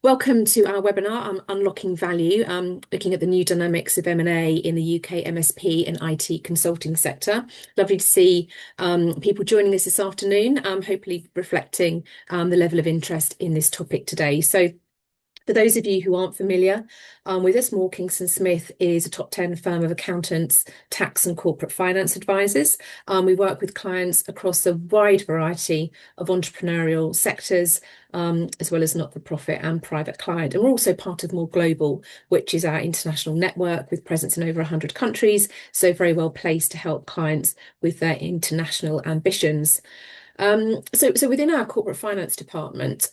Welcome to our webinar on Unlocking Value, looking at the new dynamics of M&A in the UK MSP and IT consulting sector. Lovely to see people joining us this afternoon, hopefully reflecting the level of interest in this topic today. So for those of you who aren't familiar with us, Kingston Smith is a top 10 firm of accountants, tax and corporate finance advisors. We work with clients across a wide variety of entrepreneurial sectors, as well as not-for-profit and private client. And we're also part of More Global, which is our international network with presence in over 100 countries, so very well placed to help clients with their international ambitions. So within our corporate finance department,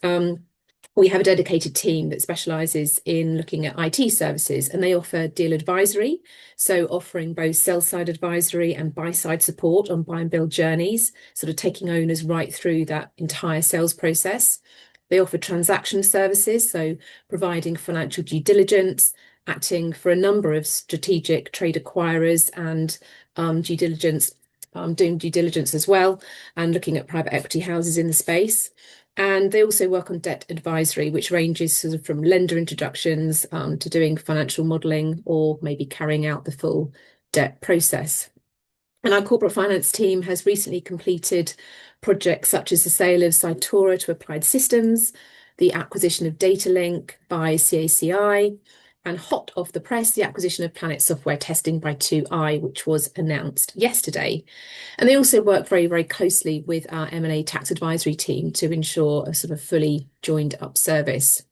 we have a dedicated team that specialises in looking at IT services, and they offer deal advisory, so offering both sell-side advisory and buy-side support on buy and build journeys, sort of taking owners right through that entire sales process. They offer transaction services, so providing financial due diligence, acting for a number of strategic trade acquirers and due diligence, doing due diligence as well, and looking at private equity houses in the space. And they also work on debt advisory, which ranges sort of from lender introductions to doing financial modelling or maybe carrying out the full debt process. And our corporate finance team has recently completed projects such as the sale of Cytora to Applied Systems, the acquisition of Datalink by CACI, and hot off the press, the acquisition of Planet Software Testing by 2i, which was announced yesterday. And they also work very, very closely with our M&A tax advisory team to ensure a sort of fully joined up service.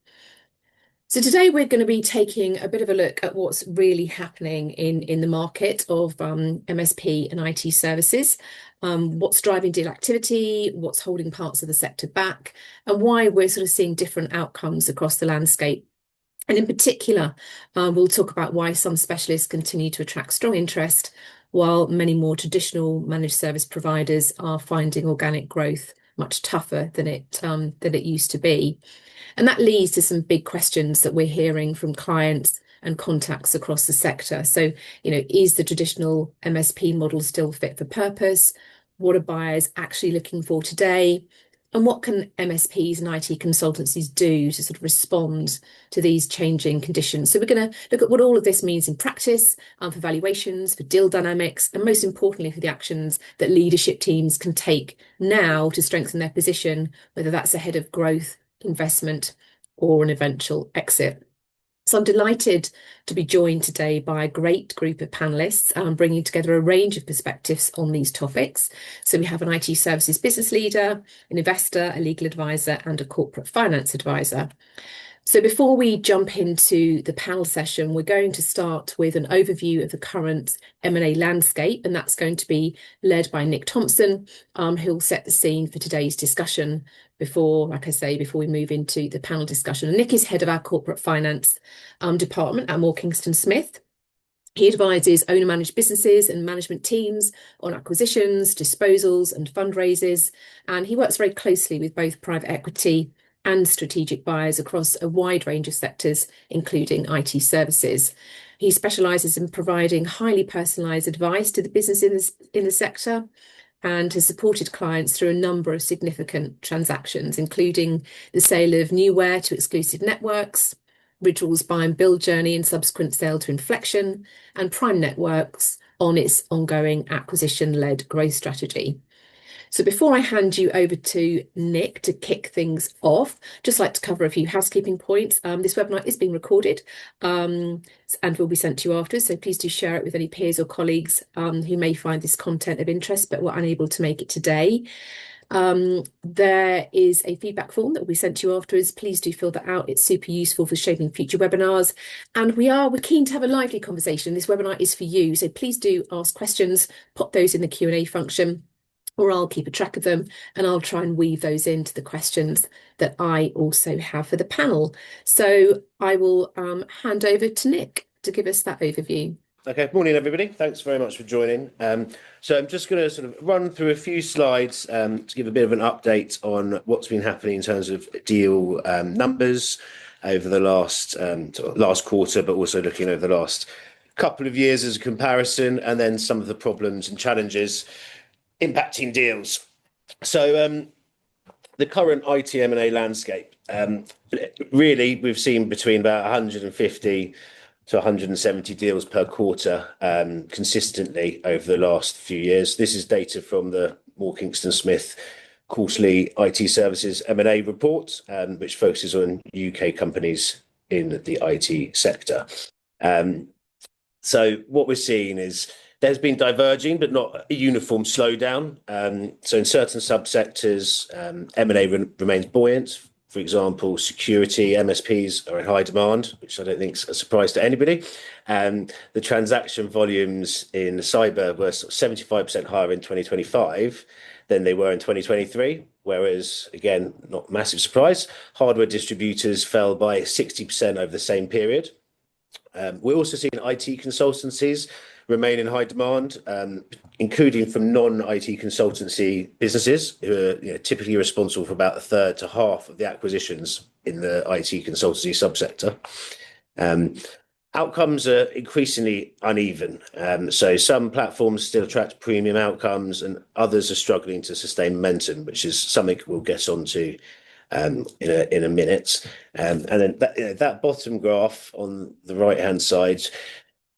So today we're going to be taking a bit of a look at what's really happening in the market of MSP and IT services, what's driving deal activity, what's holding parts of the sector back, and why we're sort of seeing different outcomes across the landscape. And in particular, we'll talk about why some specialists continue to attract strong interest, while many more traditional managed service providers are finding organic growth much tougher than it used to be. And that leads to some big questions that we're hearing from clients and contacts across the sector. So, is the traditional MSP model still fit for purpose? What are buyers actually looking for today? And what can MSPs and IT consultancies do to sort of respond to these changing conditions? So we're going to look at what all of this means in practice, for valuations, for deal dynamics, and most importantly, for the actions that leadership teams can take now to strengthen their position, whether that's ahead of growth, investment, or an eventual exit. So I'm delighted to be joined today by a great group of panellists, bringing together a range of perspectives on these topics. So we have an IT services business leader, an investor, a legal advisor, and a corporate finance advisor. So before we jump into the panel session, we're going to start with an overview of the current M&A landscape, and that's going to be led by Nick Thompson, who'll set the scene for today's discussion before we move into the panel discussion. And Nick is head of our corporate finance department at Kingston Smith. He advises owner-managed businesses and management teams on acquisitions, disposals, and fundraisers, and he works very closely with both private equity and strategic buyers across a wide range of sectors, including IT services. He specialises in providing highly personalised advice to the business in the sector and has supported clients through a number of significant transactions, including the sale of Newware to Exclusive Networks, Ridgewell's buy and build journey and subsequent sale to Inflection, and Prime Networks on its ongoing acquisition-led growth strategy. So before I hand you over to Nick to kick things off, just like to cover a few housekeeping points. This webinar is being recorded and will be sent to you after, so please do share it with any peers or colleagues who may find this content of interest but were unable to make it today. There is a feedback form that will be sent to you afterwards. Please do fill that out. It's super useful for shaping future webinars. And we're keen to have a lively conversation. This webinar is for you, so please do ask questions, pop those in the Q&A function, or I'll keep a track of them and I'll try and weave those into the questions that I also have for the panel. So I will hand over to Nick to give us that overview. Okay, morning everybody. Thanks very much for joining. So I'm just going to sort of run through a few slides to give a bit of an update on what's been happening in terms of deal numbers over the last quarter, but also looking over the last couple of years as a comparison, and then some of the problems and challenges impacting deals. So the current IT M&A landscape. Really, we've seen between about 150 to 170 deals per quarter consistently over the last few years. This is data from the Kingston Smith quarterly IT services M&A report, which focuses on UK companies in the IT sector. So what we're seeing is there's been diverging, but not a uniform slowdown. So in certain subsectors, M&A remains buoyant. For example, security MSPs are in high demand, which I don't think is a surprise to anybody. The transaction volumes in cyber were 75% higher in 2025 than they were in 2023, whereas, again, not a massive surprise, hardware distributors fell by 60% over the same period. We're also seeing IT consultancies remain in high demand, including from non-IT consultancy businesses who are typically responsible for about a third to half of the acquisitions in the IT consultancy subsector. Outcomes are increasingly uneven. So some platforms still attract premium outcomes and others are struggling to sustain momentum, which is something we'll get onto in a minute. And then that bottom graph on the right-hand side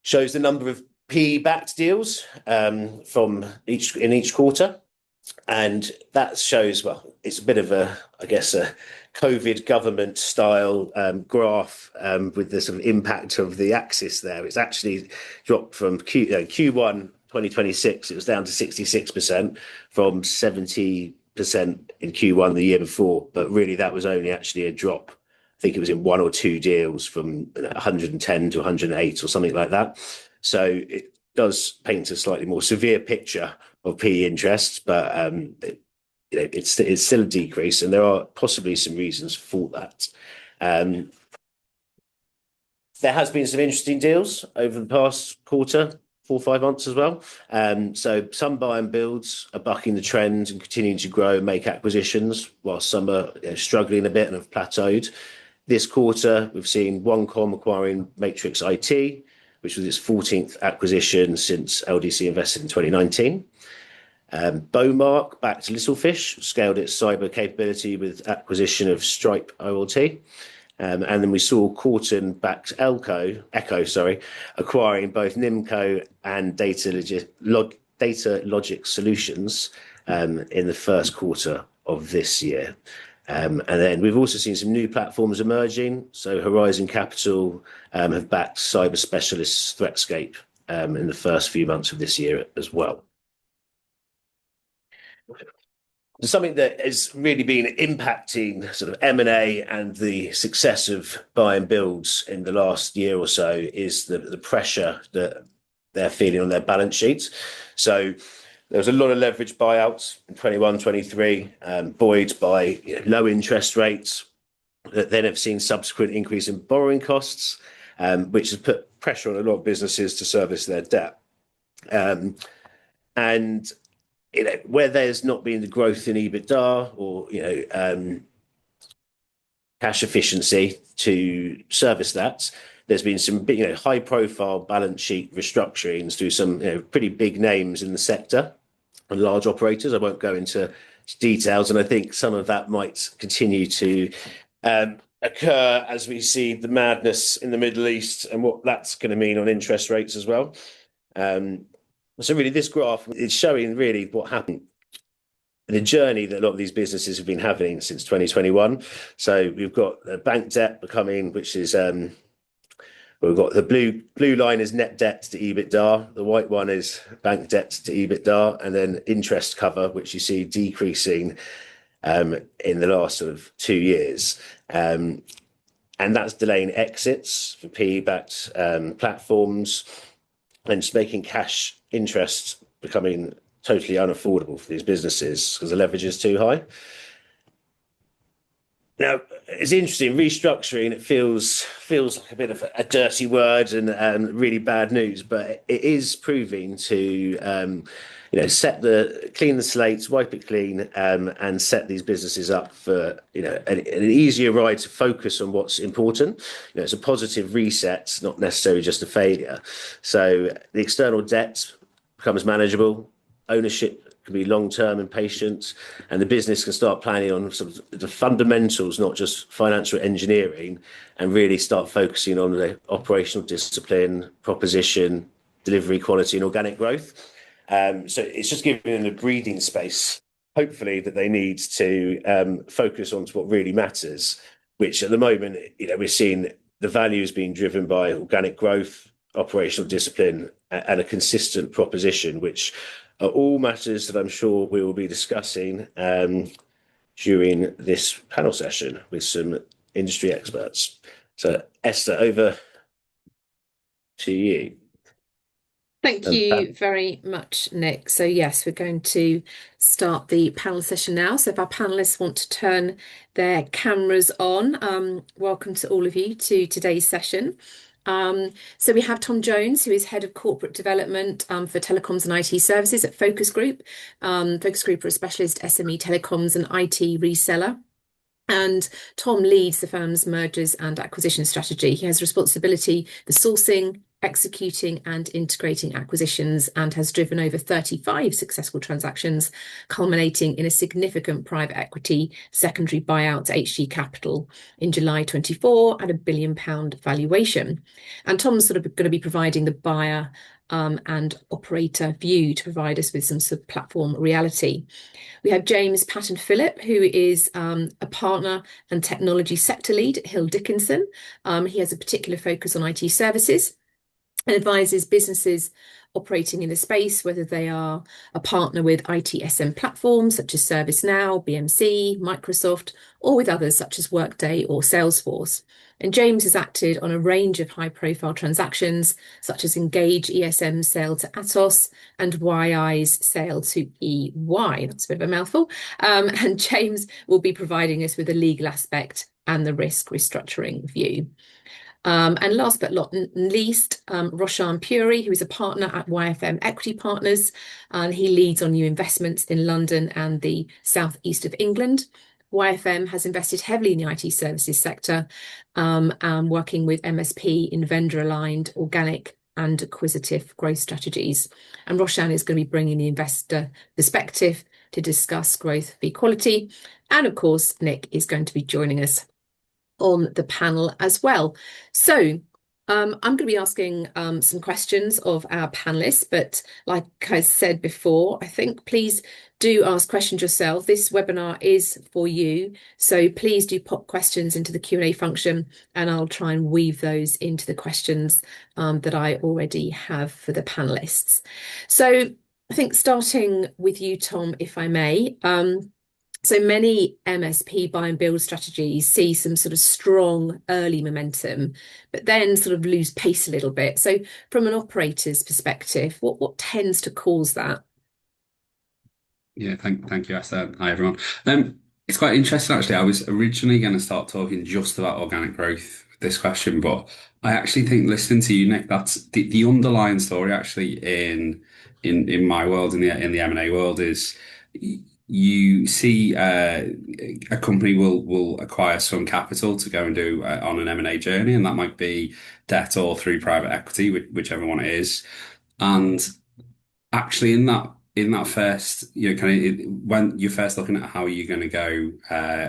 shows the number of PE-backed deals from each quarter. And that shows, well, it's a bit of a COVID government style graph with the sort of impact of the axis there. It's actually dropped from Q1 2026, it was down to 66% from 70% in Q1 the year before. But really, that was only actually a drop. I think it was in one or two deals from 110 to 108 or something like that. So it does paint a slightly more severe picture of PE interest, but it's still a decrease, and there are possibly some reasons for that. There has been some interesting deals over the past quarter, 4 or 5 months as well. So some buy and builds are bucking the trend and continuing to grow and make acquisitions, while some are struggling a bit and have plateaued. This quarter, we've seen OneCom acquiring Matrix IT, which was its 14th acquisition since LDC invested in 2019. Bowmark backed Littlefish, scaled its cyber capability with acquisition of Stripe OLT. And then we saw Corton backed Echo, acquiring both Nimco and Data Logic Solutions in the first quarter of this year. And then we've also seen some new platforms emerging. So Horizon Capital have backed cyber specialists Threatscape in the first few months of this year as well. Something that has really been impacting sort of M&A and the success of buy and builds in the last year or so is the pressure that they're feeling on their balance sheets. So there was a lot of leverage buyouts in 21, 23, buoyed by low interest rates that then have seen subsequent increase in borrowing costs, which has put pressure on a lot of businesses to service their debt. And where there's not been the growth in EBITDA or cash efficiency to service that, there's been some big, high-profile balance sheet restructurings through some pretty big names in the sector and large operators. I won't go into details, and I think some of that might continue to occur as we see the madness in the Middle East and what that's going to mean on interest rates as well. So really, this graph is showing really what happened, the journey that a lot of these businesses have been having since 2021. So we've got the bank debt becoming, which is we've got the blue line is net debt to EBITDA, the white one is bank debt to EBITDA, and then interest cover, which you see decreasing in the last sort of 2 years. And that's delaying exits for PE-backed platforms and just making cash interest becoming totally unaffordable for these businesses because the leverage is too high. Now, it's interesting, restructuring, it feels like a bit of a dirty word and really bad news, but it is proving to clean the slates, wipe it clean, and set these businesses up for an easier ride to focus on what's important. It's a positive reset, not necessarily just a failure. So the external debt becomes manageable, ownership can be long-term and patient, and the business can start planning on sort of the fundamentals, not just financial engineering, and really start focusing on the operational discipline, proposition, delivery quality, and organic growth. So it's just giving them the breathing space, hopefully, that they need to focus on what really matters, which at the moment, we're seeing the value is being driven by organic growth, operational discipline, and a consistent proposition, which are all matters that I'm sure we will be discussing during this panel session with some industry experts. So, Esther, over to you. Thank you very much, Nick. So yes, we're going to start the panel session now. So if our panelists want to turn their cameras on, welcome to all of you to today's session. So we have Tom Jones, who is Head of Corporate Development for Telecoms and IT Services at Focus Group. Focus Group are a specialist SME telecoms and IT reseller. And Tom leads the firm's mergers and acquisition strategy. He has responsibility for sourcing, executing and integrating acquisitions, and has driven over 35 successful transactions, culminating in a significant private equity secondary buyout to HG Capital in July 24 at £1 billion valuation. And Tom's sort of going to be providing the buyer and operator view to provide us with some sort of platform reality. We have James Patton Phillip, who is a partner and technology sector lead at Hill Dickinson. He has a particular focus on IT services and advises businesses operating in the space, whether they are a partner with ITSM platforms such as ServiceNow, BMC, Microsoft, or with others such as Workday or Salesforce. And James has acted on a range of high-profile transactions, such as Engage ESM's sale to Atos and YI's sale to EY. That's a bit of a mouthful. And James will be providing us with the legal aspect and the risk restructuring view. And last but not least, Roshan Puri, who is a partner at YFM Equity Partners, and he leads on new investments in London and the southeast of England. YFM has invested heavily in the IT services sector, working with MSP in vendor-aligned, organic and acquisitive growth strategies. And Roshan is going to be bringing the investor perspective to discuss growth v quality. And of course, Nick is going to be joining us on the panel as well. So I'm going to be asking some questions of our panelists, but like I said before, I think please do ask questions yourself. This webinar is for you, so please do pop questions into the Q&A function and I'll try and weave those into the questions that I already have for the panelists. So I think starting with you, Tom, if I may, so many MSP buy and build strategies see some sort of strong early momentum, but then sort of lose pace a little bit. So from an operator's perspective, what tends to cause that? Yeah, thank you, Esther. Hi, everyone. It's quite interesting, actually. I was originally going to start talking just about organic growth with this question, but I actually think listening to you, Nick, that's the underlying story actually in my world, in the M&A world, is you see a company will acquire some capital to go and do on an M&A journey, and that might be debt or through private equity, whichever one it is. And actually, in that first, kind of when you're first looking at how you're going to go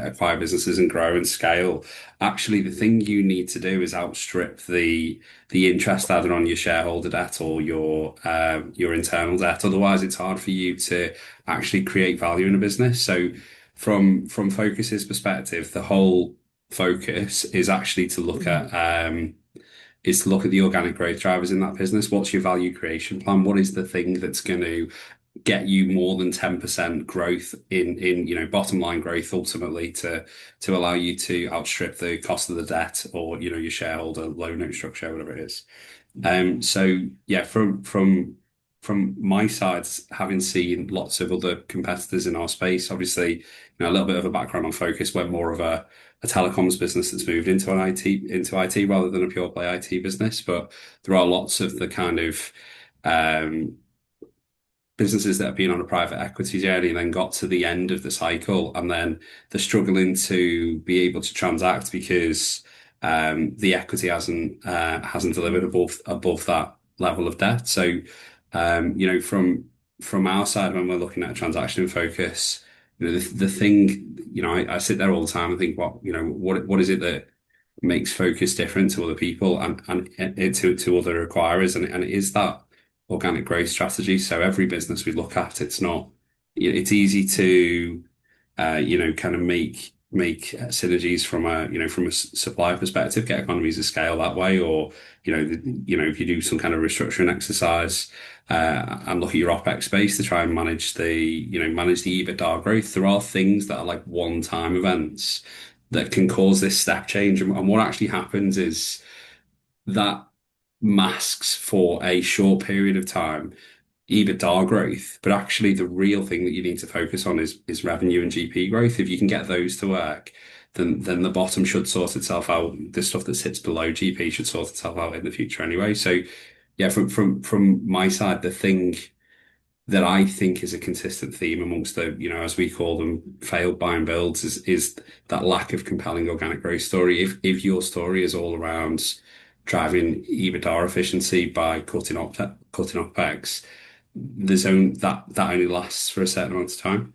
acquire businesses and grow and scale, actually the thing you need to do is outstrip the interest added on your shareholder debt or your internal debt. Otherwise, it's hard for you to actually create value in a business. So from Focus's perspective, the whole focus is actually to look at the organic growth drivers in that business. What's your value creation plan? What is the thing that's going to get you more than 10% growth in bottom line growth ultimately to allow you to outstrip the cost of the debt or your shareholder loan note structure, whatever it is. So yeah, from my side, having seen lots of other competitors in our space, obviously, a little bit of a background on Focus, we're more of a telecoms business that's moved into IT rather than a pure play IT business. But there are lots of the kind of businesses that have been on a private equity journey and then got to the end of the cycle, and then they're struggling to be able to transact because the equity hasn't delivered above that level of debt. So from from our side, when we're looking at a transaction focus, the thing, I sit there all the time and think, what is it that makes focus different to other people and to other acquirers, and it is that organic growth strategy. So every business we look at, it's not, it's easy to kind of make synergies from a supply perspective, get economies of scale that way, or if you do some kind of restructuring exercise, and look at your OpEx space to try and manage the EBITDA growth. There are things that are like one-time events that can cause this step change, and what actually happens is that masks for a short period of time EBITDA growth, but actually the real thing that you need to focus on is revenue and GP growth. If you can get those to work, then the bottom should sort itself out. The stuff that sits below GP should sort itself out in the future anyway. So yeah, from my side, the thing that I think is a consistent theme amongst the, as we call them, failed buy and builds is that lack of compelling organic growth story. If your story is all around driving EBITDA efficiency by cutting OpEx, that only lasts for a certain amount of time.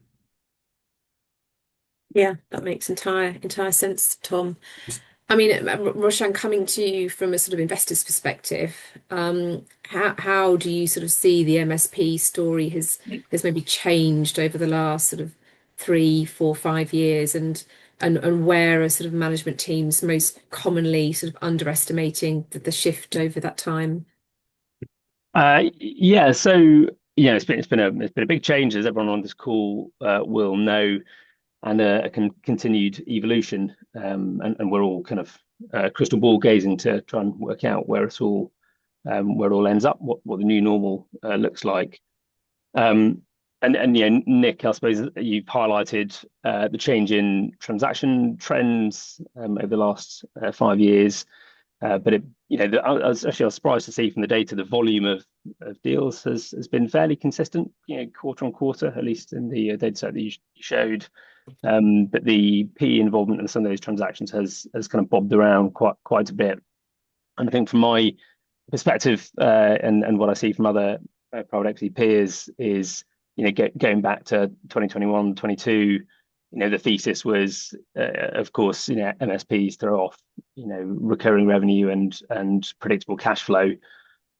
Yeah, that makes entire sense, Tom. I mean, Roshan, coming to you from a sort of investor's perspective, how do you sort of see the MSP story has maybe changed over the last sort of 3, 4, 5 years, and where are sort of management teams most commonly sort of underestimating the shift over that time? Yeah, so it's been a big change, as everyone on this call will know, and a continued evolution, and we're all kind of crystal ball gazing to try and work out where it all ends up, what the new normal looks like. And Nick, I suppose you've highlighted the change in transaction trends over the last 5 years. But I was surprised to see from the data the volume of deals has been fairly consistent, quarter on quarter, at least in the data set that you showed. But the PE involvement in some of those transactions has kind of bobbed around quite a bit. And I think from my perspective, and what I see from other private equity peers is, going back to 2021, 22. The thesis was, of course, MSPs throw off, recurring revenue and predictable cash flow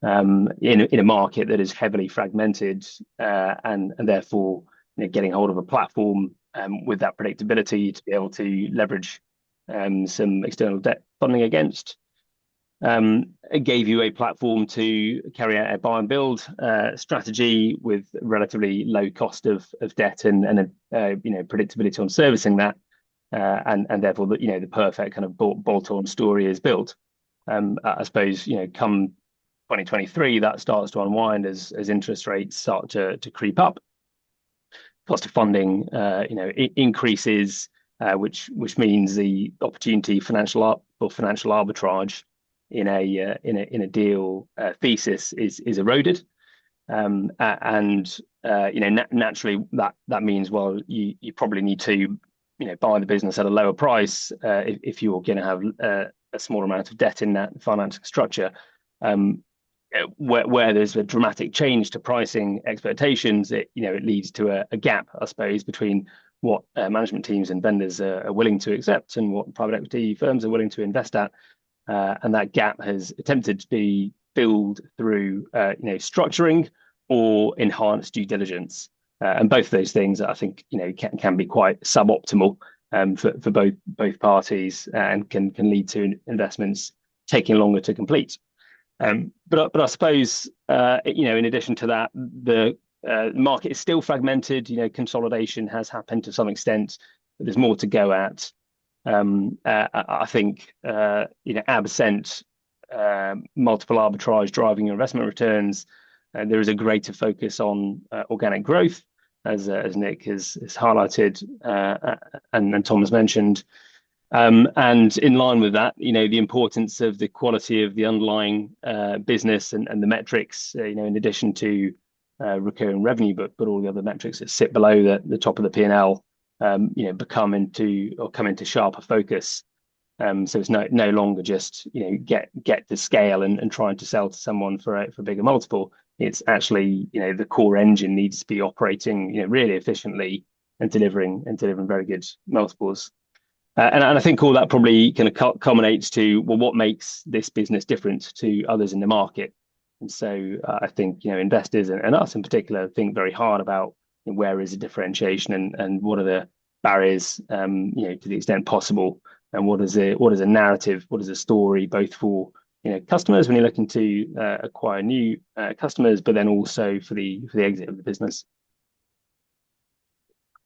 in a market that is heavily fragmented, and therefore, getting hold of a platform with that predictability to be able to leverage some external debt funding against. It gave you a platform to carry out a buy and build strategy with relatively low cost of debt and predictability on servicing that, and therefore the perfect kind of bolt-on story is built. I suppose come 2023 that starts to unwind as interest rates start to creep up. Cost of funding increases, which means the opportunity financial arbitrage in a deal thesis is eroded, and naturally that means, well, you probably need to buy the business at a lower price if you're going to have a small amount of debt in that financing structure. Where there's a dramatic change to pricing expectations, it leads to a gap, I suppose, between what management teams and vendors are willing to accept and what private equity firms are willing to invest at. And that gap has attempted to be filled through structuring or enhanced due diligence, and both of those things I think can be quite suboptimal for both parties, and can lead to investments taking longer to complete. But I suppose in addition to that, the market is still fragmented. Consolidation has happened to some extent, but there's more to go at. I think absent multiple arbitrage driving investment returns, there is a greater focus on organic growth, as Nick has highlighted, and Tom has mentioned. And in line with that, the importance of the quality of the underlying business and the metrics, in addition to recurring revenue, but all the other metrics that sit below the top of the P&L, come into sharper focus. So it's no longer just get to scale and trying to sell to someone for a bigger multiple. It's actually, the core engine needs to be operating, really efficiently and delivering very good multiples. And I think all that probably kind of culminates to, well, what makes this business different to others in the market? And so I think, investors and us in particular think very hard about where is the differentiation and what are the barriers, to the extent possible, and what is a narrative, what is a story, both for customers when you're looking to acquire new customers, but then also for the exit of the business.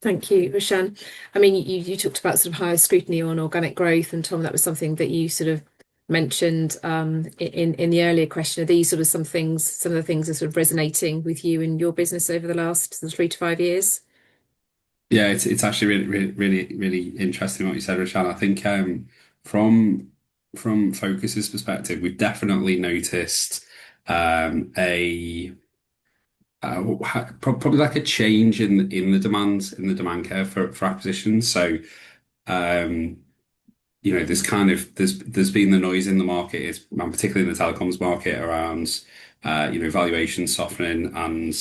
Thank you, Roshan. I mean, you talked about sort of higher scrutiny on organic growth, and Tom, that was something that you sort of mentioned in the earlier question. Are these sort of some of the things that are sort of resonating with you in your business over the last sort of 3 to 5 years? Yeah, it's actually really interesting what you said, Roshan. I think from Focus's perspective, we've definitely noticed a probably like a change in the demand curve for acquisitions. So there's been the noise in the market, and particularly in the telecoms market, around valuation softening and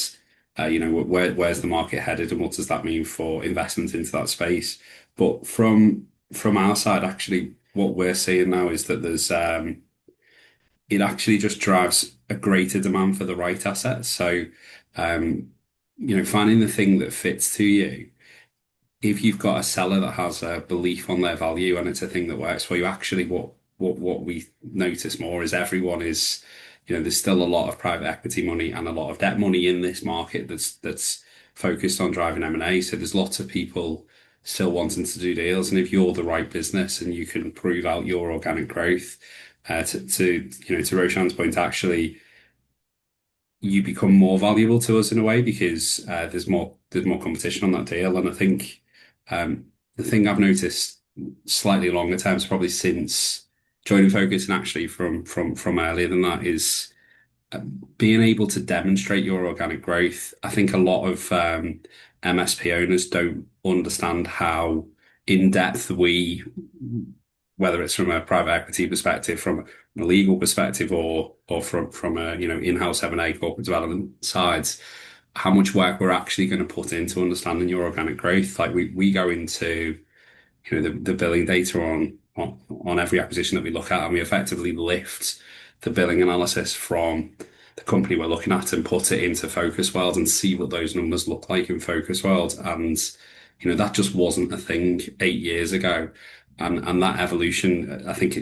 where's the market headed and what does that mean for investment into that space. But from our side, actually, what we're seeing now is that there's it actually just drives a greater demand for the right assets. So finding the thing that fits to you. If you've got a seller that has a belief on their value and it's a thing that works for you, actually what we notice more is everyone is, there's still a lot of private equity money and a lot of debt money in this market that's focused on driving M&A. So there's lots of people still wanting to do deals. And if you're the right business and you can prove out your organic growth, to Roshan's point, actually, you become more valuable to us in a way because there's more competition on that deal. And I think the thing I've noticed slightly longer term is probably since joining Focus, and actually from earlier than that, is being able to demonstrate your organic growth. I think a lot of MSP owners don't understand how in depth whether it's from a private equity perspective, from a legal perspective, or from a in-house M&A corporate development sides, how much work we're actually going to put into understanding your organic growth. Like we go into the billing data on every acquisition that we look at, and we effectively lift the billing analysis from the company we're looking at and put it into Focus World and see what those numbers look like in Focus World. And that just wasn't a thing 8 years ago. And that evolution, I think,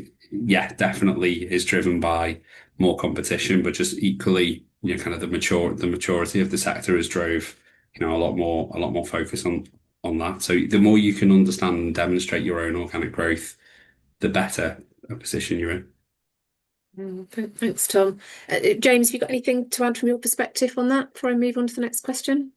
definitely is driven by more competition, but just equally, kind of the maturity of the sector has drove, a lot more focus on that. So the more you can understand and demonstrate your own organic growth, the better a position you're in. Thanks, Tom. James, have you got anything to add from your perspective on that before I move on to the next question?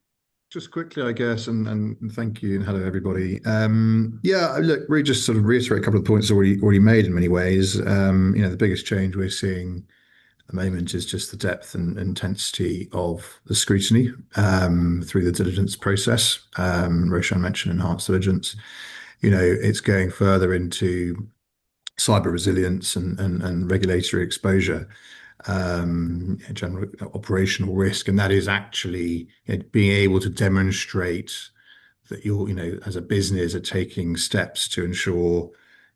Just quickly, I guess, and thank you and hello everybody. Look, really just sort of reiterate a couple of points already made in many ways. The biggest change we're seeing at the moment is just the depth and intensity of the scrutiny through the diligence process. Roshan mentioned enhanced diligence. It's going further into cyber resilience and regulatory exposure. General operational risk, and that is actually being able to demonstrate that you're, as a business, are taking steps to ensure,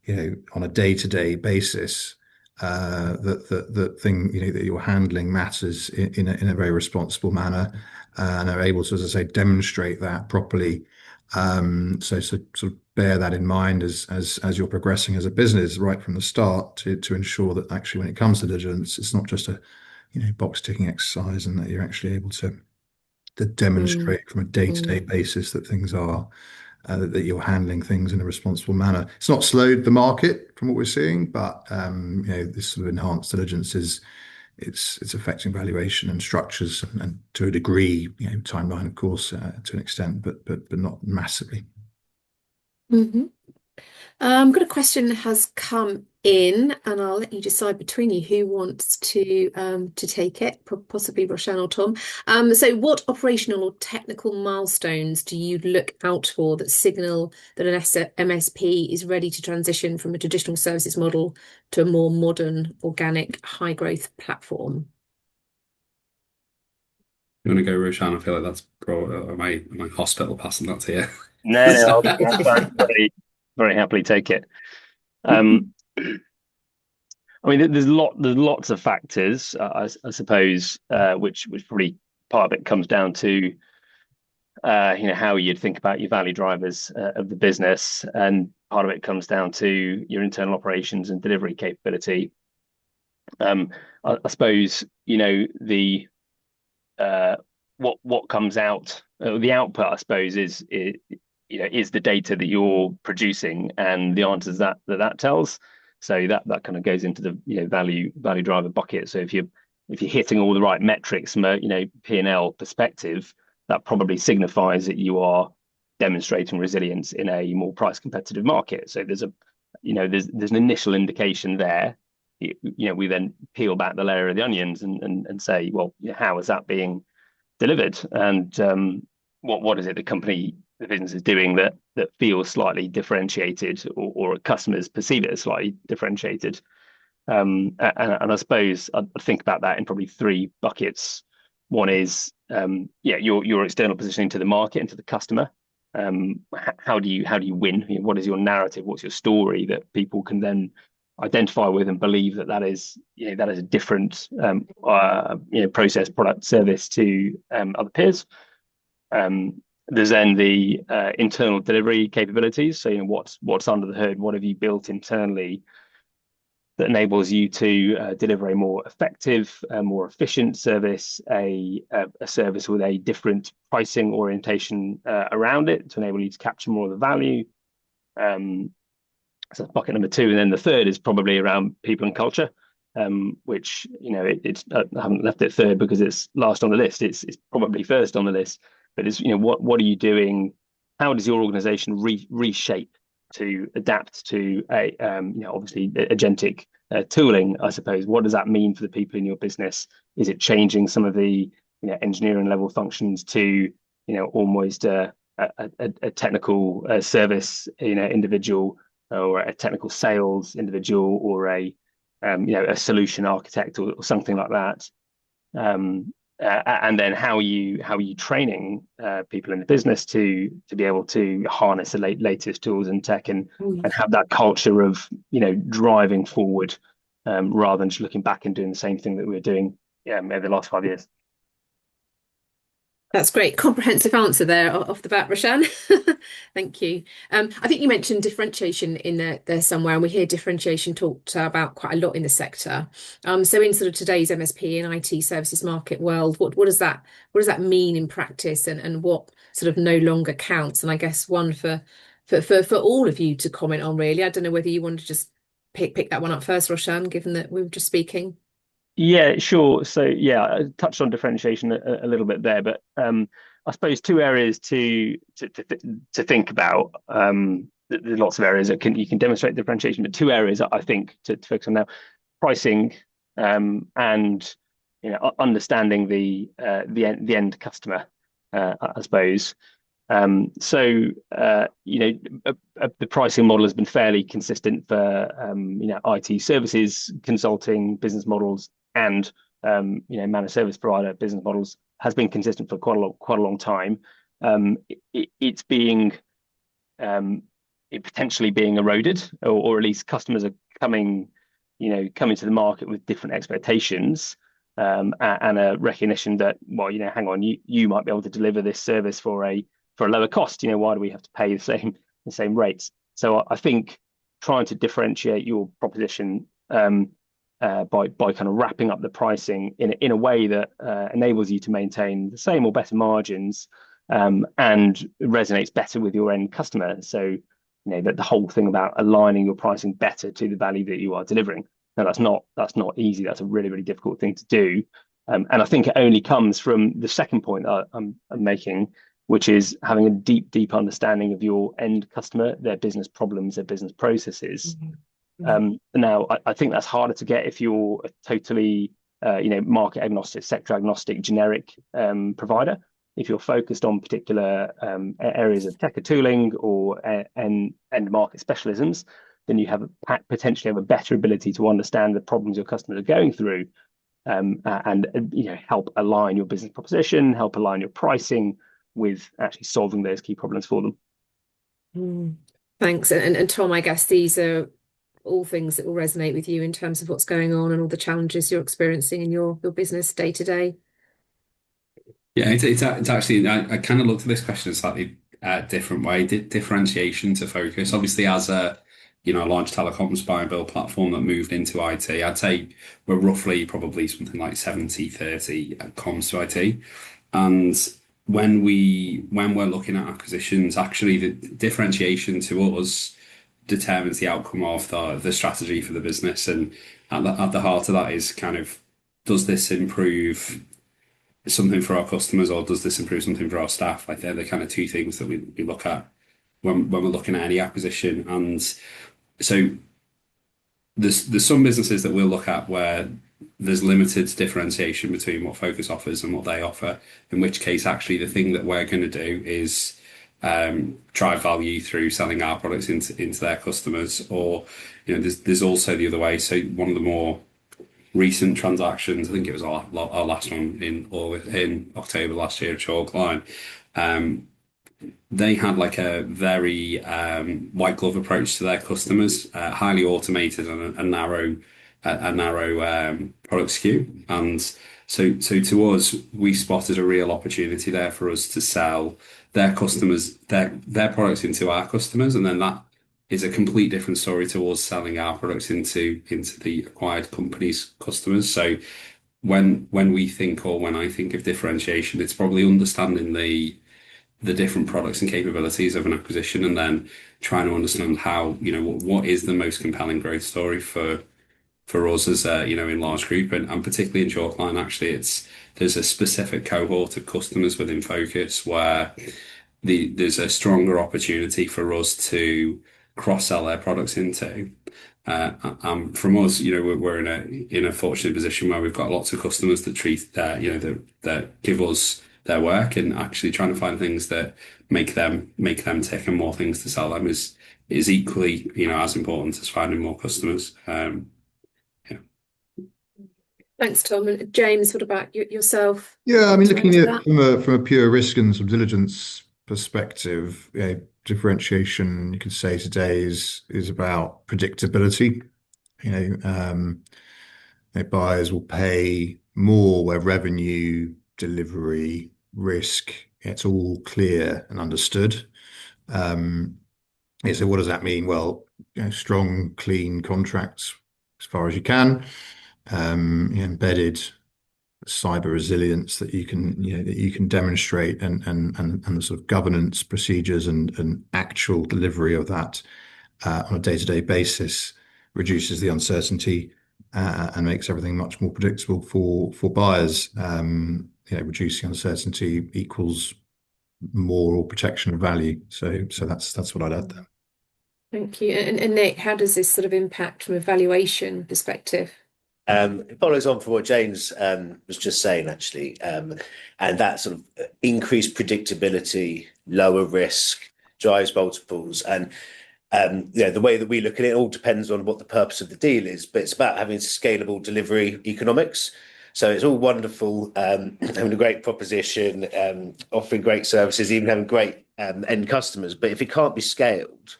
on a day-to-day basis, that you're handling matters in a very responsible manner, and are able to, as I say, demonstrate that properly. So sort of bear that in mind as you're progressing as a business right from the start to ensure that actually when it comes to diligence, it's not just a box ticking exercise, and that you're actually able to demonstrate from a day-to-day basis that things are that you're handling things in a responsible manner. It's not slowed the market from what we're seeing, but this sort of enhanced diligence it's affecting valuation and structures, and to a degree, timeline, of course, to an extent, but not massively. Got a question that has come in, and I'll let you decide between you who wants to take it, possibly Roshan or Tom. So what operational or technical milestones do you look out for that signal that an MSP is ready to transition from a traditional services model to a more modern, organic, high growth platform? You want to go, Roshan? I feel like that's probably my hospital passing that to you. No, no, So- I'll very, very happily take it. Um, I mean, there's lots of factors, I suppose, which probably part of it comes down to how you'd think about your value drivers of the business, and part of it comes down to your internal operations and delivery capability. I suppose the what comes out, the output, I suppose, is the data that you're producing and the answers that tells. So that kind of goes into the value driver bucket. So if you're hitting all the right metrics from a P&L perspective, that probably signifies that you are demonstrating resilience in a more price competitive market. So there's an initial indication there. We then peel back the layer of the onions and say, well, how is that being delivered, and what is it the business is doing that feels slightly differentiated, or customers perceive it as slightly differentiated. And I suppose I'd think about that in probably three buckets. One is your external positioning to the market and to the customer. How do you win? What is your narrative? What's your story that people can then identify with and believe that is a different process, product, service to other peers. There's then the internal delivery capabilities. So what's under the hood? What have you built internally that enables you to deliver a more effective, more efficient service, a service with a different pricing orientation around it to enable you to capture more of the value. So that's bucket number two, and then the third is probably around people and culture, which it's I haven't left it third because it's last on the list. It's probably first on the list, but it's what are you doing? How does your organization reshape to adapt to a obviously agentic tooling? I suppose what does that mean for the people in your business? Is it changing some of the engineering level functions to almost a technical service individual, or a technical sales individual, or a solution architect, or something like that. And then how are you training people in the business to be able to harness the latest tools and tech, and have that culture of driving forward, rather than just looking back and doing the same thing that we were doing over the last 5 years. That's great. Comprehensive answer there off the bat, Roshan. Thank you. I think you mentioned differentiation in there somewhere, and we hear differentiation talked about quite a lot in the sector. So in sort of today's MSP and IT services market world, what does that mean in practice, and what sort of no longer counts? And I guess one for all of you to comment on, really. I don't know whether you want to just pick that one up first, Roshan, given that we were just speaking. Yeah, sure. So I touched on differentiation a little bit there, but I suppose two areas to think about. There's lots of areas that you can demonstrate differentiation, but two areas I think to focus on now: pricing, and understanding the end customer. I suppose. The pricing model has been fairly consistent for IT services, consulting business models, and managed service provider business models has been consistent for quite a long time. It's potentially being eroded, or at least customers are coming to the market with different expectations, and a recognition that, well, hang on, you might be able to deliver this service for a lower cost. Why do we have to pay the same rates? So I think trying to differentiate your proposition by kind of wrapping up the pricing in a way that enables you to maintain the same or better margins, and resonates better with your end customer. So that the whole thing about aligning your pricing better to the value that you are delivering. Now that's not easy. That's a really, really difficult thing to do. And I think it only comes from the second point that I'm making, which is having a deep understanding of your end customer, their business problems, their business processes. Now, I think that's harder to get if you're a totally, market agnostic, sector agnostic, generic provider. If you're focused on particular areas of tech or tooling, or end market specialisms, then you potentially have a better ability to understand the problems your customers are going through, and help align your business proposition, help align your pricing with actually solving those key problems for them. Thanks. And Tom, I guess these are all things that will resonate with you in terms of what's going on and all the challenges you're experiencing in your business day to day. Yeah, it's actually, I kind of looked at this question a slightly different way. Differentiation to focus. Obviously, as a large telecoms buy and build platform that moved into IT, I'd say we're roughly probably something like 70-30 comms to IT. And when we're looking at acquisitions, actually the differentiation to us determines the outcome of the strategy for the business. And at the heart of that is kind of, does this improve something for our customers, or does this improve something for our staff? Like, they're the kind of two things that we look at when we're looking at any acquisition. And so there's some businesses that we'll look at where there's limited differentiation between what Focus offers and what they offer, in which case actually the thing that we're going to do is drive value through selling our products into their customers. Or there's also the other way. So one of the more recent transactions, I think it was our last one in October last year at Chalkline. They had like a very white glove approach to their customers, highly automated and a narrow product SKU. And so to us, we spotted a real opportunity there for us to sell their customers their products into our customers, and then that is a complete different story to us selling our products into the acquired company's customers. So when we think, or when I think of differentiation, it's probably understanding the different products and capabilities of an acquisition, and then trying to understand how, what is the most compelling growth story for us as in large group, and particularly in Chalkline. Actually, there's a specific cohort of customers within Focus where there's a stronger opportunity for us to cross-sell their products into. From us, we're in a fortunate position where we've got lots of customers that treat that give us their work, and actually trying to find things that make them tick, and more things to sell them is equally as important as finding more customers. Thanks, Tom. And James, what about yourself? Yeah, I mean, looking at it from a pure risk and some diligence perspective, differentiation, you could say today is about predictability. Buyers will pay more where revenue, delivery, risk, it's all clear and understood. So what does that mean? Well, strong, clean contracts as far as you can, embedded cyber resilience that you can demonstrate, and the sort of governance procedures and actual delivery of that on a day-to-day basis reduces the uncertainty and makes everything much more predictable for buyers. Reducing uncertainty equals more protection of value. So that's what I'd add there. Thank you. And Nick, how does this sort of impact from a valuation perspective? It follows on from what James was just saying, actually, and that sort of increased predictability, lower risk, drives multiples. And the way that we look at it all depends on what the purpose of the deal is, but it's about having scalable delivery economics. So it's all wonderful, having a great proposition, offering great services, even having great end customers. But if it can't be scaled,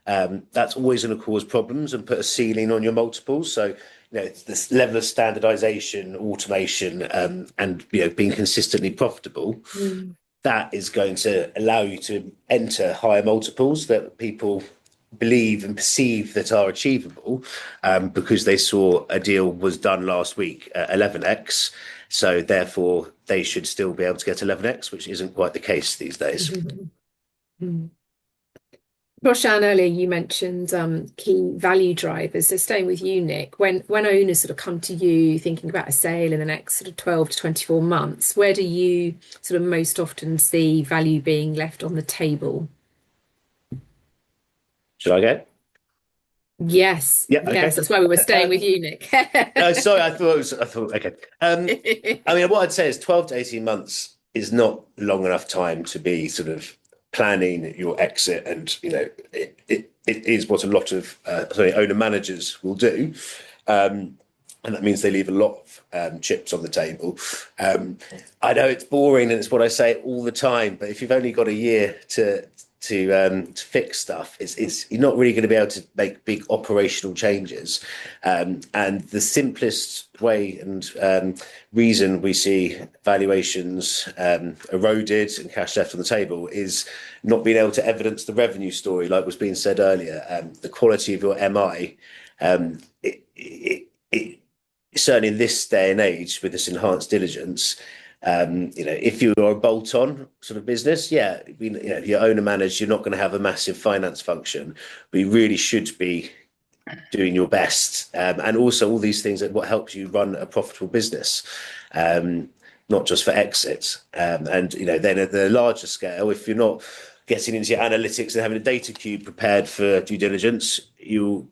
that's always going to cause problems and put a ceiling on your multiples. So this level of standardization, automation, and being consistently profitable, that is going to allow you to enter higher multiples that people believe and perceive that are achievable, because they saw a deal was done last week at 11x. So therefore, they should still be able to get 11x, which isn't quite the case these days. Roshan, earlier you mentioned key value drivers. So staying with you, Nick, when owners sort of come to you thinking about a sale in the next sort of 12 to 24 months, where do you sort of most often see value being left on the table? Should I go? Yes. Yeah. Okay. Yes, that's why we were staying with you, Nick. Sorry, I thought okay. I mean, what I'd say is 12 to 18 months is not long enough time to be sort of planning your exit, and it is what a lot of owner managers will do. and that means they leave a lot of chips on the table. I know it's boring, and it's what I say all the time. But if you've only got a year to fix stuff, it's you're not really going to be able to make big operational changes. And the simplest way and reason we see valuations eroded and cash left on the table is not being able to evidence the revenue story, like was being said earlier. The quality of your MI, it certainly in this day and age with this enhanced diligence. If you're a bolt-on sort of business, you're owner managed, you're not going to have a massive finance function, but you really should be doing your best. And also all these things are what helps you run a profitable business, not just for exits. Then at the larger scale, if you're not getting into your analytics and having a data cube prepared for due diligence, you're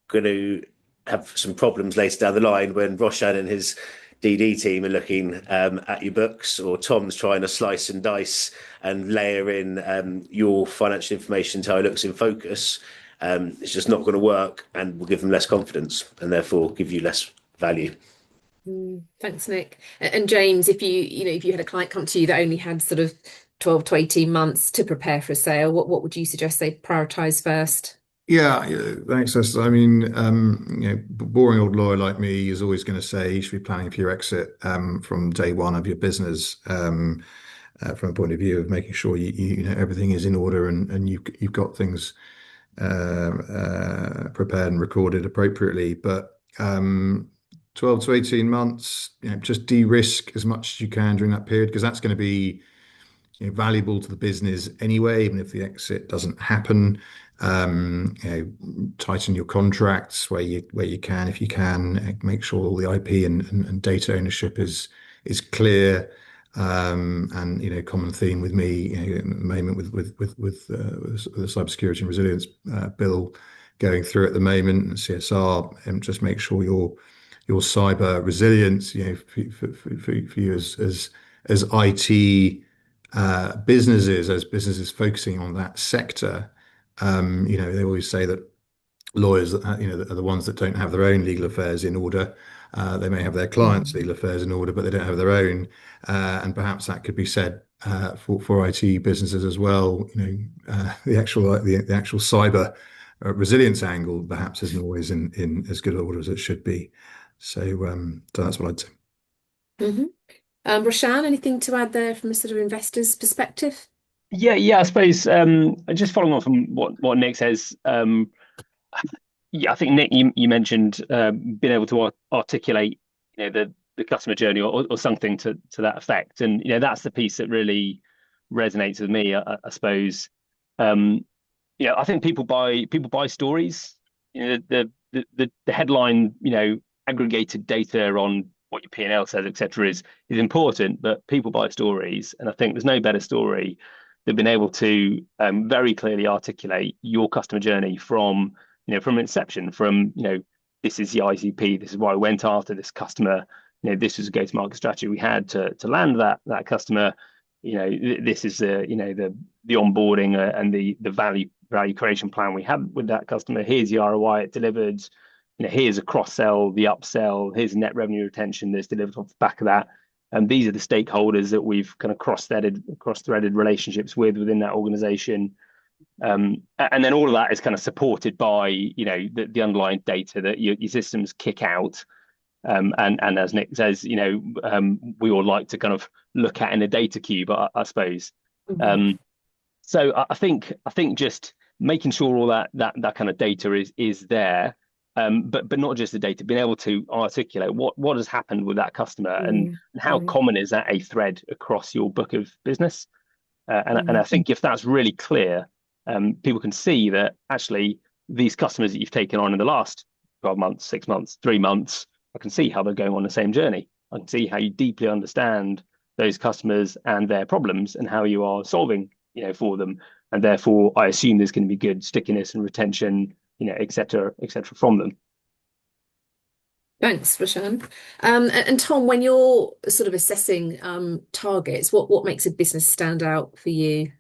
going to have some problems later down the line when Roshan and his DD team are looking at your books, or Tom's trying to slice and dice and layer in your financial information to how it looks in focus. It's just not going to work, and will give them less confidence and therefore give you less value. Thanks, Nick. And James, if you had a client come to you that only had sort of 12 to 18 months to prepare for a sale, what would you suggest they prioritize first? Yeah, thanks, Esther. I mean, boring old lawyer like me is always going to say you should be planning for your exit from day one of your business, from a point of view of making sure you know everything is in order and you've got things prepared and recorded appropriately. But 12 to 18 months, just de-risk as much as you can during that period, because that's going to be valuable to the business anyway, even if the exit doesn't happen. Tighten your contracts where you can, if you can, make sure all the IP and data ownership is clear. And common theme with me at the moment with the cybersecurity and resilience bill going through at the moment, and CSR, and just make sure your cyber resilience, for you as IT businesses focusing on that sector. They always say that lawyers are the ones that don't have their own legal affairs in order. They may have their clients' legal affairs in order, but they don't have their own. And perhaps that could be said for IT businesses as well. The actual cyber resilience angle perhaps isn't always in as good order as it should be. So that's what I'd say. Mm-hmm. Roshan, anything to add there from a sort of investor's perspective? Yeah. I suppose just following on from what Nick says. I think Nick, you mentioned being able to articulate, the customer journey or something to that effect, and that's the piece that really resonates with me. I suppose. I think people buy stories. The headline, aggregated data on what your P&L says, etc., is important, but people buy stories, and I think there's no better story than being able to very clearly articulate your customer journey from inception, from this is the ICP, this is why I went after this customer, this is a go-to-market strategy we had to land that customer, this is the onboarding and the value creation plan we had with that customer. Here's the ROI it delivered. Here's a cross-sell, the upsell, here's net revenue retention that's delivered off the back of that. And these are the stakeholders that we've kind of cross-threaded relationships within that organization. And then all of that is kind of supported by, the underlying data that your systems kick out. And as Nick says, we all like to kind of look at in a data cube, I suppose. Mm-hmm. So I think just making sure all that kind of data is there. But not just the data, being able to articulate what has happened with that customer and how common is that a thread across your book of business. And I think if that's really clear, people can see that actually these customers that you've taken on in the last 12 months, 6 months, 3 months, I can see how they're going on the same journey. I can see how you deeply understand those customers and their problems and how you are solving, for them. And therefore, I assume there's going to be good stickiness and retention, et cetera, from them. Thanks, Roshan. And Tom, when you're sort of assessing targets, what makes a business stand out for you?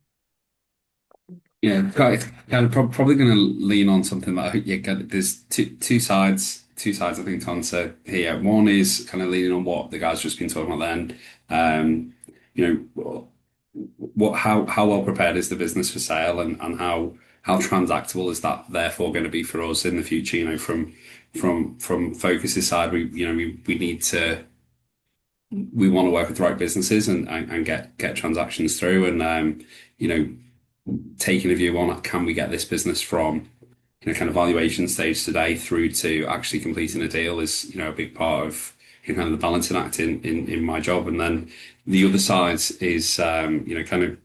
Yeah, probably going to lean on something that there's two sides two sides I think to answer here. One is kind of leaning on what the guys just been talking about then. You know, how well prepared is the business for sale, and how transactable is that therefore going to be for us in the future? You know, from Focus's side, we want to work with the right businesses and get transactions through, and you know, taking a view on can we get this business from kind of valuation stage today through to actually completing a deal is a big part of kind of the balancing act in my job. And then the other side is kind of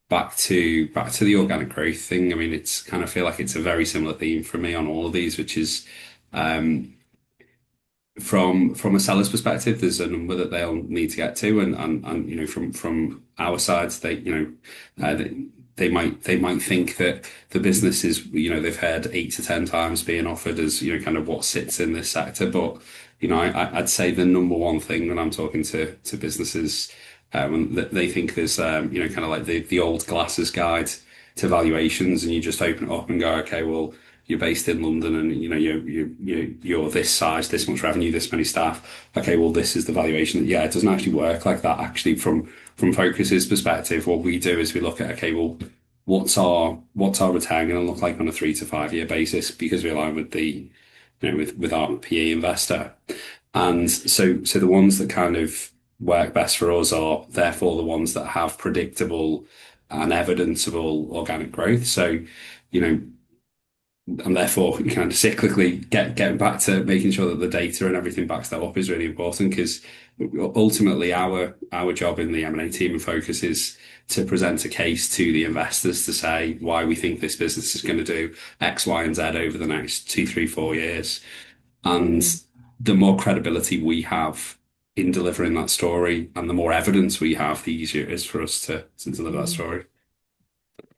back to the organic growth thing. I mean, it's kind of feel like it's a very similar theme for me on all of these, which is from a seller's perspective, there's a number that they'll need to get to, and from our sides, they might think that the business is they've heard 8 to 10 times being offered as kind of what sits in this sector, but I'd say the number one thing when I'm talking to businesses, they think there's kind of like the old glasses guide to valuations, and you just open it up and go, okay, well, you're based in London and you're this size, this much revenue, this many staff. Okay, well, this is the valuation. Yeah, it doesn't actually work like that. Actually, from Focus's perspective, what we do is we look at, okay, well, what's our return going to look like on a 3 to 5 year basis, because we align with the with our PE investor. And so the ones that kind of work best for us are therefore the ones that have predictable and evidenceable organic growth. So and therefore kind of cyclically getting back to making sure that the data and everything backs that up is really important, because ultimately our job in the M&A team and Focus is to present a case to the investors to say why we think this business is going to do X, Y, and Z over the next 2, 3, 4 years. And the more credibility we have in delivering that story and the more evidence we have, the easier it is for us to deliver that story.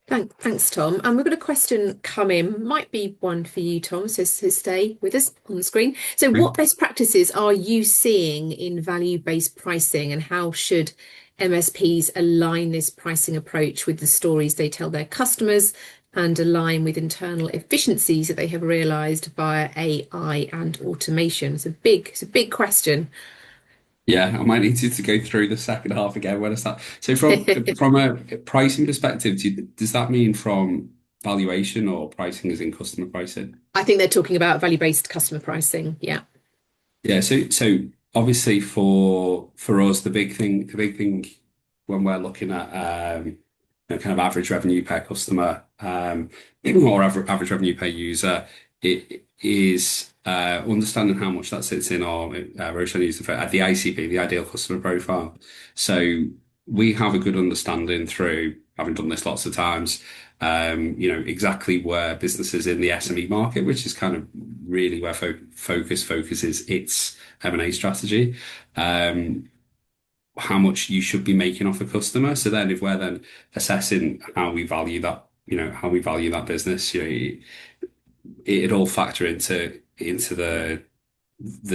Thanks, Tom. And we've got a question come in. Might be one for you, Tom, so stay with us on the screen. So what best practices are you seeing in value-based pricing, and how should MSPs align this pricing approach with the stories they tell their customers and align with internal efficiencies that they have realized via AI and automation? It's a big question. Yeah, I might need you to go through the second half again. Where does that? So from a pricing perspective, does that mean from valuation or pricing as in customer pricing? I think they're talking about value-based customer pricing. Yeah. Yeah. So obviously for us, the big thing when we're looking at kind of average revenue per customer or average revenue per user, it is understanding how much that sits in our Roshan used the ICP, the ideal customer profile. So we have a good understanding through having done this lots of times, exactly where businesses in the SME market, which is kind of really where Focus focuses its M&A strategy, how much you should be making off a customer. So then if we're then assessing how we value that business, it all factor into the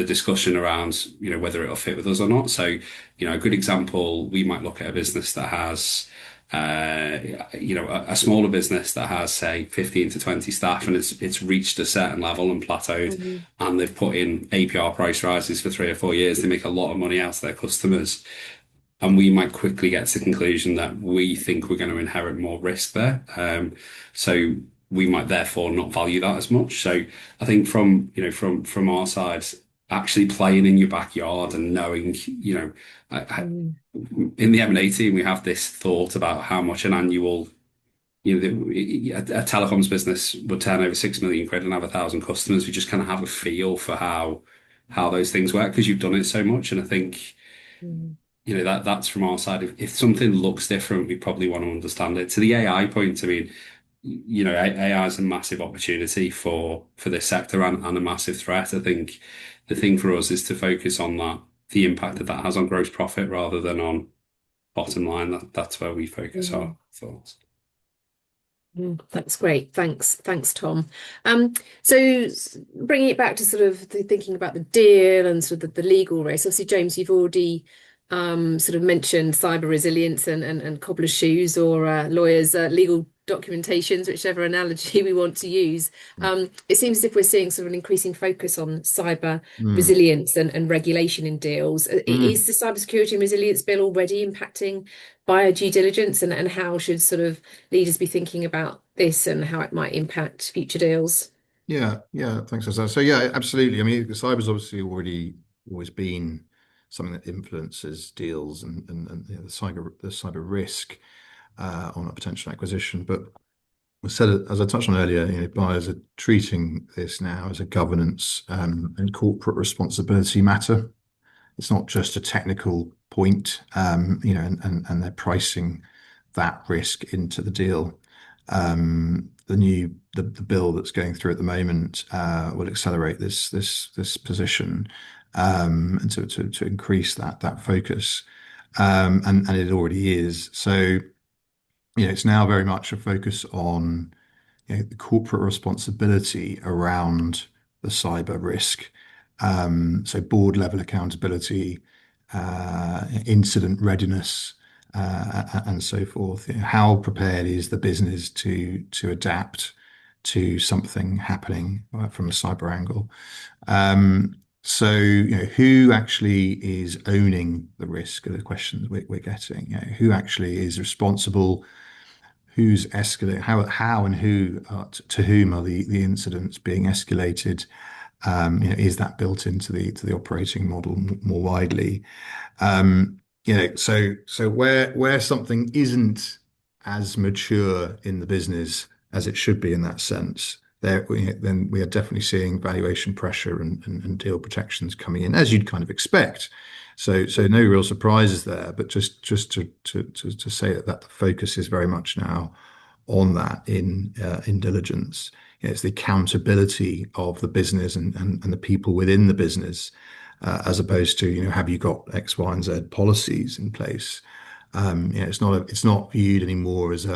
discussion around whether it'll fit with us or not. So a good example, we might look at a business that has a smaller business that has say 15 to 20 staff, and it's reached a certain level and plateaued, and they've put in APR price rises for 3 or 4 years. They make a lot of money out of their customers, and we might quickly get to the conclusion that we think we're going to inherit more risk there. So we might therefore not value that as much. So I think from our side, actually playing in your backyard and knowing, in the M&A team, we have this thought about how much an annual, a telecoms business would turn over 6 million quid and have 1,000 customers. We just kind of have a feel for how those things work because you've done it so much. And I think, that's from our side. If something looks different, we probably want to understand it. To the AI point, I mean, AI is a massive opportunity for this sector and a massive threat. I think the thing for us is to focus on the impact that has on gross profit rather than on bottom line. That's where we focus our thoughts. That's great. Thanks, Tom. So bringing it back to sort of thinking about the deal and sort of the legal risk. Obviously, James, you've already sort of mentioned cyber resilience and cobbler's shoes or lawyers' legal documentations, whichever analogy we want to use. It seems as if we're seeing sort of an increasing focus on cyber Mm. resilience and regulation in deals. Is the cybersecurity and resilience bill already impacting buyer due diligence, and how should sort of leaders be thinking about this and how it might impact future deals? Yeah, thanks, Esther. So yeah, absolutely. I mean, cyber's obviously always been something that influences deals and you know, the cyber risk on a potential acquisition. But as I touched on earlier, you know, buyers are treating this now as a governance and corporate responsibility matter. It's not just a technical point, you know, and they're pricing that risk into the deal. The bill that's going through at the moment will accelerate this position and to increase that focus, and it already is. So you know, it's now very much a focus on you know, the corporate responsibility around the cyber risk. So board level accountability, incident readiness, and so forth. You know, how prepared is the business to adapt to something happening from a cyber angle? So, you know, who actually is owning the risk are the questions we're getting. You know, who actually is responsible? Who's escalating? How and who to whom are the incidents being escalated? You know, is that built into the operating model more widely? You know, so where something isn't as mature in the business as it should be in that sense, then we are definitely seeing valuation pressure and deal protections coming in as you'd kind of expect. So no real surprises there, but just to say that the focus is very much now on that in diligence. You know, it's the accountability of the business and the people within the business, as opposed to, you know, have you got X, Y, and Z policies in place? You know, it's not viewed anymore as you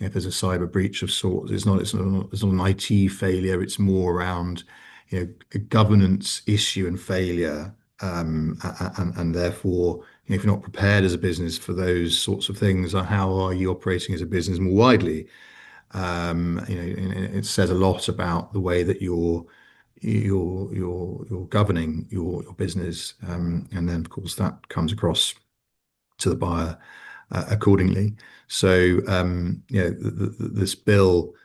know, if there's a cyber breach of sorts, it's not an IT failure. It's more around, you know, a governance issue and failure, and therefore, you know, if you're not prepared as a business for those sorts of things, how are you operating as a business more widely? You know, it says a lot about the way that you're governing your business, and then of course that comes across to the buyer accordingly. So you know, this bill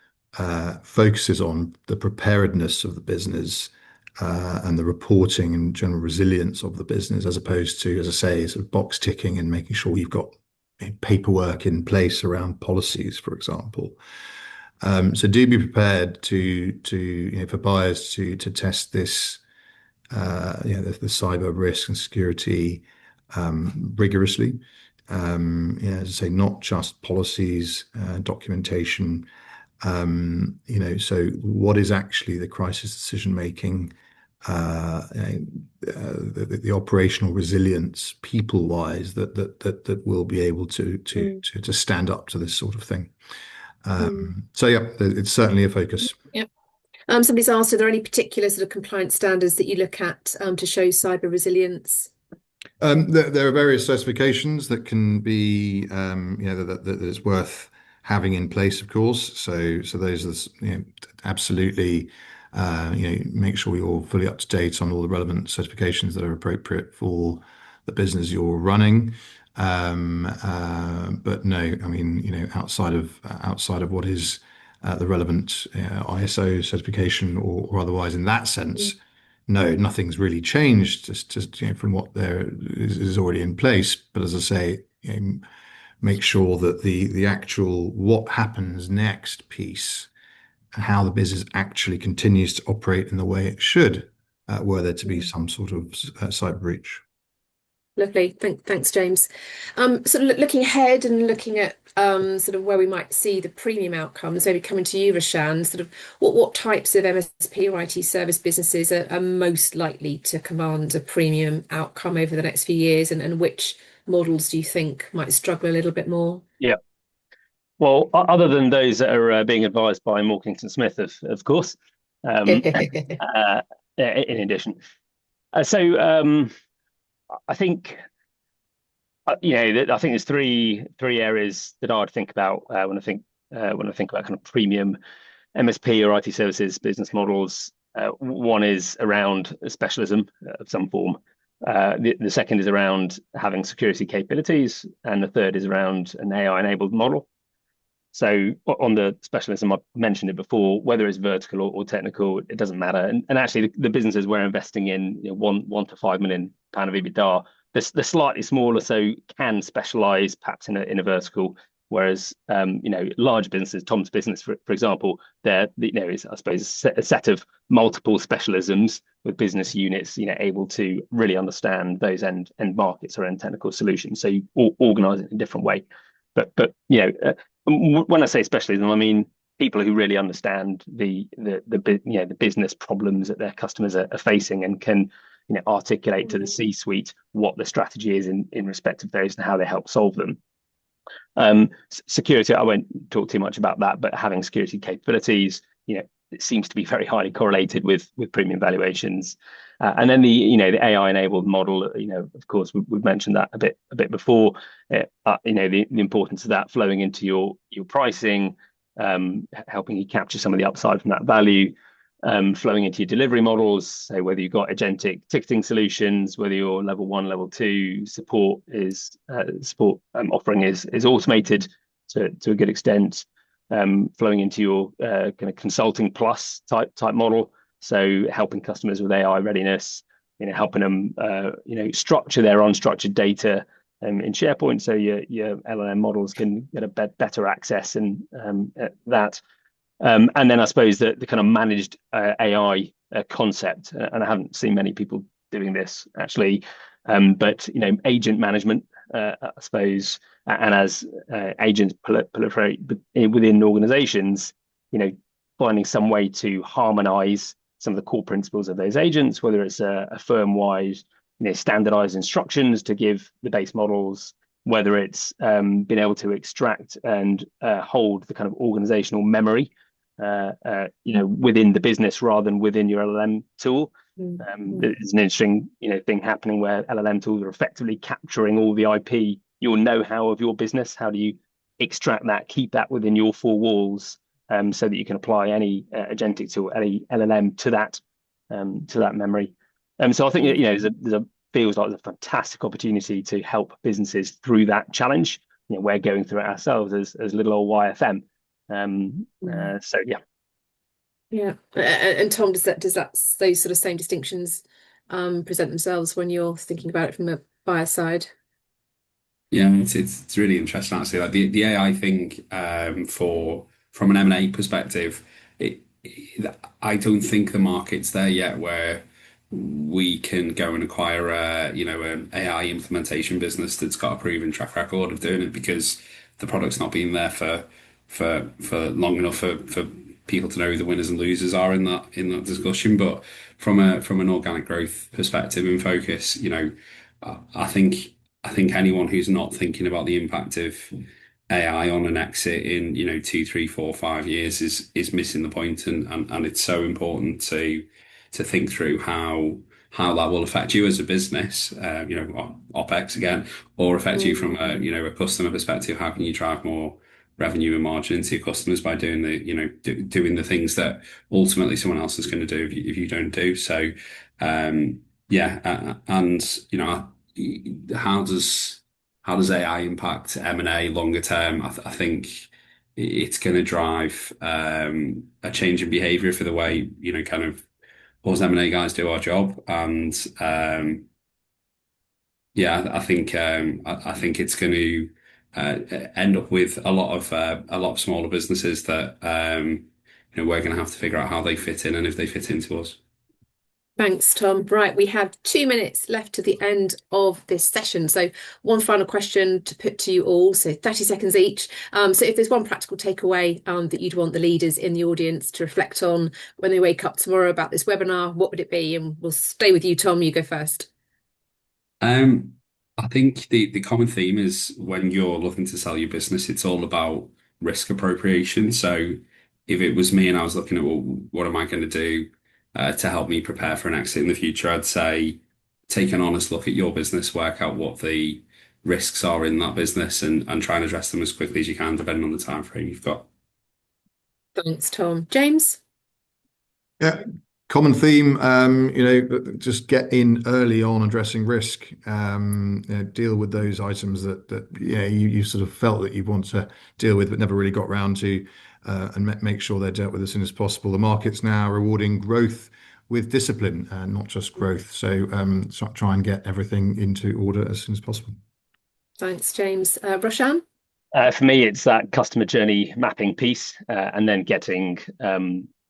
focuses on the preparedness of the business and the reporting and general resilience of the business, as opposed to, as I say, sort of box ticking and making sure you've got paperwork in place around policies, for example. So do be prepared to you know, for buyers to test this you know, the cyber risk and security rigorously. You know, as I say, not just policies, documentation. You know, so what is actually the crisis decision making, the operational resilience, people wise, that will be able to stand up to this sort of thing. So yeah, it's certainly a focus. Yep. Somebody's asked, are there any particular sort of compliance standards that you look at to show cyber resilience? There are various certifications that can be, you know, that is worth having in place, of course. So those are, you know, absolutely, you know, make sure you're fully up to date on all the relevant certifications that are appropriate for the business you're running. But no, I mean, you know, outside of what is the relevant ISO certification or otherwise in that sense, no, nothing's really changed just you know, from what there is already in place. But as I say, you know, make sure that the actual what happens next piece and how the business actually continues to operate in the way it should, were there to be some sort of cyber breach. Lovely. Thanks, James. Sort of looking ahead and looking at sort of where we might see the premium outcomes, maybe coming to you, Roshan, sort of what types of MSP or IT service businesses are most likely to command a premium outcome over the next few years, and which models do you think might struggle a little bit more? Yeah. Well, other than those that are being advised by more Kingston Smith, of course, in addition. I think, you know, I think there's three areas that I'd think about when I think when I think about kind of premium MSP or IT services business models. One is around a specialism of some form. The second is around having security capabilities, and the third is around an AI-enabled model. So on the specialism, I've mentioned it before, whether it's vertical or technical, it doesn't matter. And actually, the businesses we're investing in, £1 to £5 million of EBITDA, they're slightly smaller, so can specialize perhaps in a vertical. Whereas, large businesses, Tom's business, for example, is, I suppose, a set of multiple specialisms with business units, able to really understand those end markets or end technical solutions. So you organize it in a different way. But when I say specialism, I mean people who really understand the business problems that their customers are facing and can articulate to the C-suite what the strategy is in respect of those and how they help solve them. Security, I won't talk too much about that, but having security capabilities, it seems to be very highly correlated with premium valuations. And then the AI-enabled model, of course, we've mentioned that a bit before. The importance of that flowing into your pricing, helping you capture some of the upside from that value, flowing into your delivery models. So whether you've got agentic ticketing solutions, whether your level 1, level 2 support offering is automated to a good extent. Flowing into your kind of consulting plus type model, so helping customers with AI readiness, helping them structure their unstructured data in SharePoint, so your LLM models can get a better access and that. And then I suppose the kind of managed AI concept, and I haven't seen many people doing this actually, but agent management, I suppose. And as agents proliferate within organizations, finding some way to harmonize some of the core principles of those agents, whether it's a firm-wide, standardized instructions to give the base models, whether it's being able to extract and hold the kind of organizational memory, within the business rather than within your LLM tool. There's an interesting, thing happening where LLM tools are effectively capturing all the IP, your know-how of your business. How do you extract that, keep that within your four walls, so that you can apply any agentic tool, any LLM to that memory. So I think feels like there's a fantastic opportunity to help businesses through that challenge. We're going through it ourselves as little old YFM. So yeah. Yeah. And Tom, does that those sort of same distinctions present themselves when you're thinking about it from the buyer side? Yeah, it's really interesting actually. Like the AI thing, from an M&A perspective, I don't think the market's there yet where we can go and acquire an AI implementation business that's got a proven track record of doing it, because the product's not been there for long enough for people to know who the winners and losers are in that discussion. But from an organic growth perspective and focus, I think anyone who's not thinking about the impact of AI on an exit in 2, 3, 4, 5 years is missing the point, and it's so important to think through how that will affect you as a business, OpEx again, or affect you from a customer perspective. How can you drive more revenue and margin into your customers by doing doing the things that ultimately someone else is going to do if you don't do so. And how does AI impact M&A longer term? I think it's going to drive a change in behavior for the way kind of us M&A guys do our job. And I think it's going to end up with a lot of smaller businesses that we're going to have to figure out how they fit in and if they fit into us. Thanks, Tom. Right, we have 2 minutes left to the end of this session. So one final question to put to you all, so 30 seconds each. So if there's one practical takeaway that you'd want the leaders in the audience to reflect on when they wake up tomorrow about this webinar, what would it be? And we'll stay with you, Tom. You go first. I think the common theme is when you're looking to sell your business, it's all about risk appropriation. So if it was me and I was looking at, well, what am I going to do to help me prepare for an exit in the future, I'd say take an honest look at your business, work out what the risks are in that business, and try and address them as quickly as you can, depending on the time frame you've got. Thanks, Tom. James? Yeah, common theme, just get in early on addressing risk, deal with those items that you sort of felt that you want to deal with but never really got round to, and make sure they're dealt with as soon as possible. The market's now rewarding growth with discipline and not just growth. So try and get everything into order as soon as possible. Thanks, James. Roshan? For me, it's that customer journey mapping piece, and then getting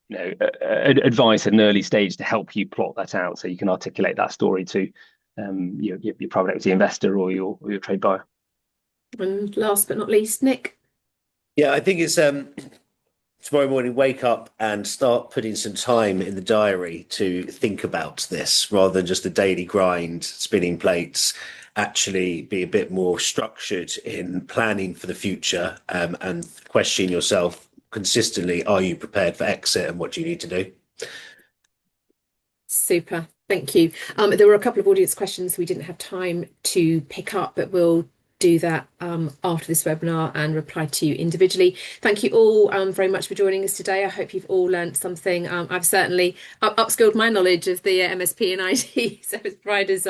advice at an early stage to help you plot that out, so you can articulate that story to your private equity investor or your trade buyer. And last but not least, Nick? Yeah, I think it's tomorrow morning, wake up and start putting some time in the diary to think about this rather than just the daily grind, spinning plates. Actually be a bit more structured in planning for the future, and question yourself consistently, are you prepared for exit and what do you need to do? Super. Thank you. There were a couple of audience questions we didn't have time to pick up, but we'll do that after this webinar and reply to you individually. Thank you all very much for joining us today. I hope you've all learned something. I've certainly upskilled my knowledge of the MSP and IT service providers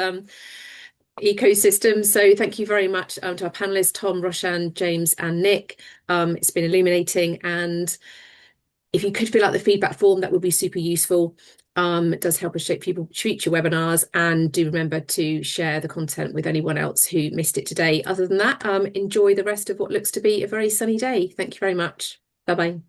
ecosystem. So thank you very much to our panelists, Tom, Roshan, James and Nick. It's been illuminating, and if you could fill out the feedback form, that would be super useful. It does help us shape future webinars, and do remember to share the content with anyone else who missed it today. Other than that, enjoy the rest of what looks to be a very sunny day. Thank you very much. Bye-bye.